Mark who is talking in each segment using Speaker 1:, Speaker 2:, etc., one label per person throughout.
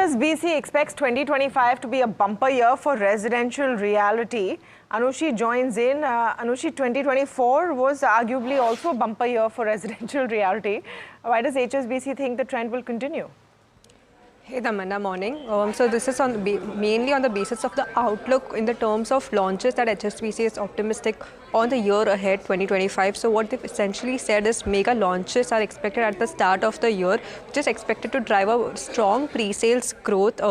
Speaker 1: HSBC expects 2025 to be a bumper year for residential realty. Anushi joins in. Anushi, 2024 was arguably also a bumper year for residential realty. Why does HSBC think the trend will continue?
Speaker 2: Hey Tamanna, morning. So this is mainly on the basis of the outlook in the terms of launches that HSBC is optimistic on the year ahead, 2025. So what they've essentially said is mega launches are expected at the start of the year, which is expected to drive a strong pre-sales growth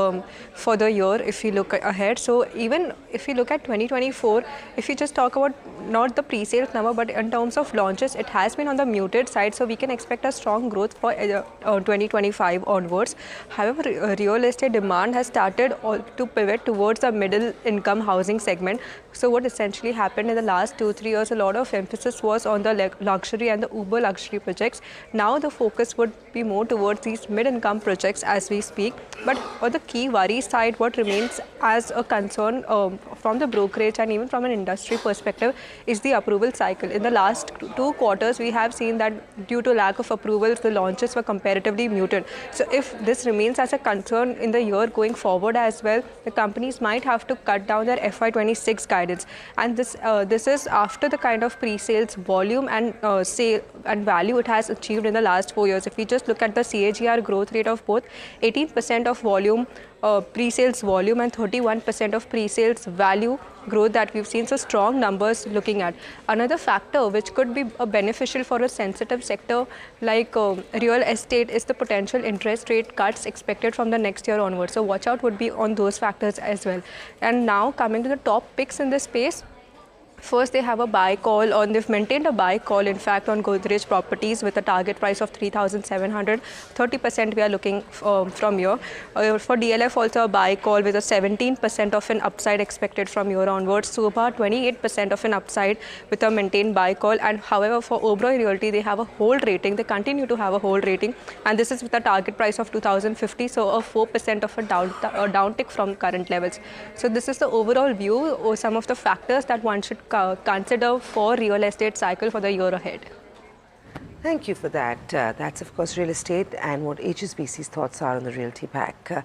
Speaker 2: for the year if you look ahead. So even if you look at 2024, if you just talk about not the pre-sales number, but in terms of launches, it has been on the muted side. So we can expect a strong growth for 2025 onwards. However, real estate demand has started to pivot towards the middle income housing segment. So what essentially happened in the last 2-3 years, a lot of emphasis was on the luxury and the uber luxury projects. Now the focus would be more towards these mid-income projects as we speak. But on the key worry side, what remains as a concern from the brokerage and even from an industry perspective is the approval cycle. In the last 2 quarters, we have seen that due to lack of approvals, the launches were comparatively muted. So if this remains as a concern in the year going forward as well, the companies might have to cut down their FY26 guidance. And this is after the kind of pre-sales volume and sale and value it has achieved in the last 4 years. If we just look at the CAGR growth rate of both, 18% of volume, pre-sales volume and 31% of pre-sales value growth that we've seen, so strong numbers looking at. Another factor which could be beneficial for a sensitive sector like real estate is the potential interest rate cuts expected from the next year onwards. So watch out would be on those factors as well. And now coming to the top picks in this space. First, they have a buy call on, they've maintained a buy call, in fact, on Godrej Properties with a target price of 3,700. 30% we are looking from here. For DLF, also a buy call with a 17% of an upside expected from here onwards. So about 28% of an upside with a maintained buy call. And however, for Oberoi Realty, they have a hold rating. They continue to have a hold rating. And this is with a target price of 2,050. So a 4% of a downtick from current levels. So this is the overall view or some of the factors that one should consider for real estate cycle for the year ahead.
Speaker 1: Thank you for that. That's, of course, real estate and what HSBC's thoughts are on the Realty pack.